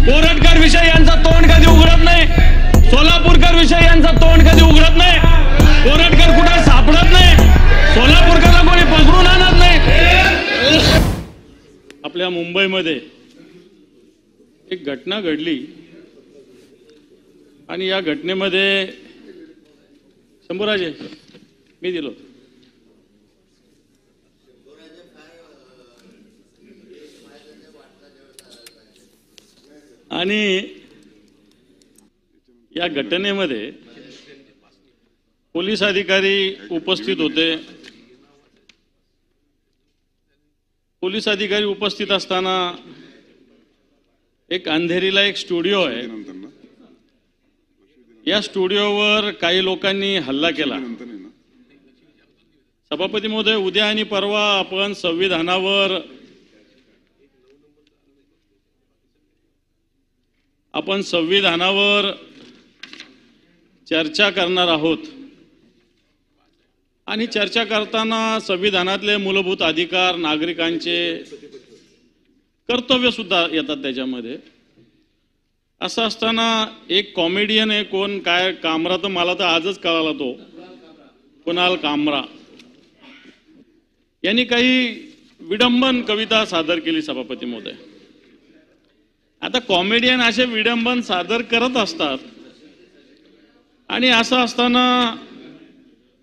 कोरटकर विषय यांचा तोंड कधी उघडत नाही, सोलापूरकर विषय यांचा तोंड कधी उघडत नाही, कोरटकर कुठे सापडत नाही, सोलापूरकरला कोणी पकडून आणत नाही। आपल्या मुंबईमध्ये एक घटना घडली आणि या घटनेमध्ये शंभूराजे मी दिलो आणि या घटनेमध्ये पोलीस अधिकारी उपस्थित होते। पोलीस अधिकारी उपस्थित असताना एक अंधेरीला एक स्टुडिओ आहे, या स्टुडिओवर काही लोकांनी हल्ला केला। सभापती महोदय, उद्या आणि परवा आपण संविधानावर चर्चा करणार आहोत आणि चर्चा करताना संविधानातले मूलभूत अधिकार, नागरिकांचे कर्तव्य सुद्धा येतात त्याच्यामध्ये। असं असताना एक कॉमेडियन आहे, कोण काय कामरा, तर मला तर आजच कळाला, तो कुणाल कामरा यांनी काही विडंबन कविता सादर केली सभापती महोदय। आता कॉमेडियन असे विडंबन सादर करत असतात आणि असं असताना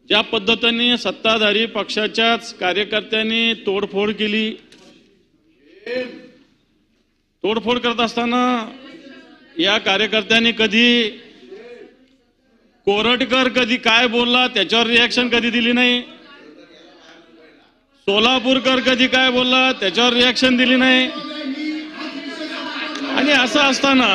ज्या पद्धतीने सत्ताधारी पक्षाच्याच कार्यकर्त्यांनी तोडफोड केली, तोडफोड करत असताना या कार्यकर्त्यांनी कधी कोरटकर कधी काय बोलला त्याच्यावर रिॲक्शन कधी दिली नाही, सोलापूरकर कधी काय बोलला त्याच्यावर रिॲक्शन दिली नाही। आणि असं असताना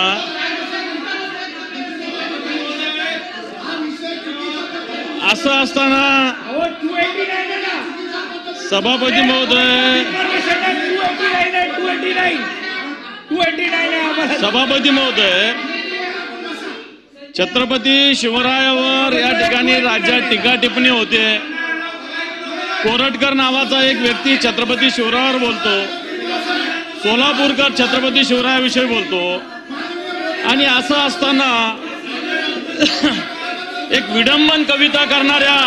सभापती महोदय, छत्रपती शिवरायावर या ठिकाणी राज्यात टीका टिप्पणी होते। कोरटकर नावाचा एक व्यक्ती छत्रपती शिवरायावर बोलतो, सोलापूरकर छत्रपती शिवरायाविषयी बोलतो आणि असं असताना एक विडंबन कविता करणाऱ्या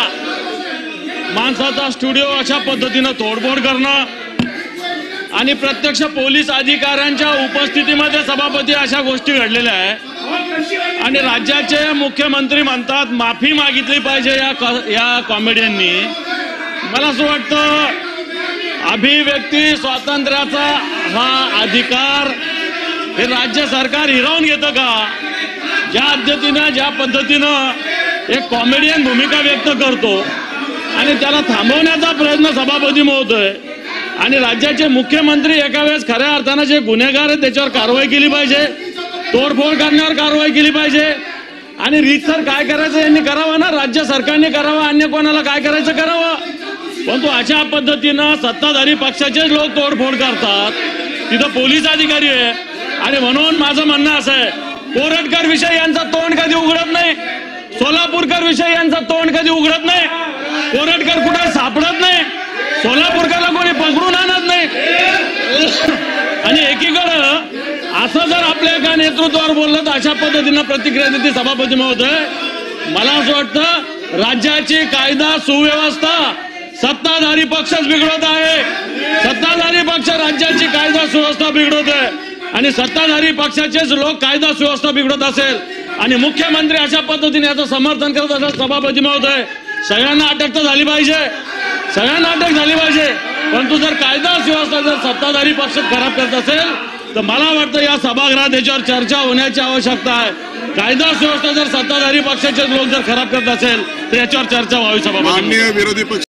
माणसाचा स्टुडिओ अशा पद्धतीनं तोडफोड करणं आणि प्रत्यक्ष पोलीस अधिकाऱ्यांच्या उपस्थितीमध्ये सभापती अशा गोष्टी घडलेल्या आहे आणि राज्याचे मुख्यमंत्री म्हणतात माफी मागितली पाहिजे या कॉमेडियननी। मला असं वाटतं अभिव्यक्ती स्वातंत्र्याचा हा अधिकार हे राज्य सरकार हिरावून घेतं का? ज्या पद्धतीनं एक कॉमेडियन भूमिका व्यक्त करतो आणि त्याला थांबवण्याचा प्रयत्न सभापती महोदय आणि राज्याचे मुख्यमंत्री एका वेळेस खऱ्या अर्थानं जे गुन्हेगार आहेत त्याच्यावर कारवाई केली पाहिजे, तोडफोड करण्यावर कारवाई केली पाहिजे आणि रीतसर काय करायचं यांनी करावं ना, राज्य सरकारने करावं, अन्य कोणाला काय करायचं करावं। परंतु अशा पद्धतीनं सत्ताधारी पक्षाचे लोक तोडफोड करतात, तिथं पोलीस अधिकारी आहे आणि म्हणून माझं म्हणणं असं आहे, कोरटकर विषय यांचा तोंड कधी उघडत नाही, सोलापूरकर विषय यांचा तोंड कधी उघडत नाही, कोरटकर कुठे सापडत नाही, सोलापूरकरला कोणी पकडून आणत नाही। आणि एकीकडं असं जर आपल्या एका नेतृत्वावर बोललं तर अशा पद्धतीनं प्रतिक्रिया देते सभापती महोदय। मला असं वाटतं राज्याची कायदा सुव्यवस्था सत्ताधारी पक्षच बिघडवत आहे, सत्ताधारी पक्ष राज्याची कायदा सुव्यवस्था बिघडवत आहे आणि सत्ताधारी पक्षाचेच लोक कायदा सुव्यवस्था बिघडत असेल आणि मुख्यमंत्री अशा पद्धतीने याचं समर्थन करत असेल सभापती महोदय, सगळ्यांना अटक तर झाली पाहिजे, सगळ्यांना अटक झाली पाहिजे। परंतु जर कायदा सुव्यवस्था जर सत्ताधारी पक्ष खराब करत असेल तर मला वाटतं या सभागृहात याच्यावर चर्चा होण्याची आवश्यकता आहे। कायदा सुव्यवस्था जर सत्ताधारी पक्षाचे लोक जर खराब करत असेल तर याच्यावर चर्चा व्हावी सभागृहात।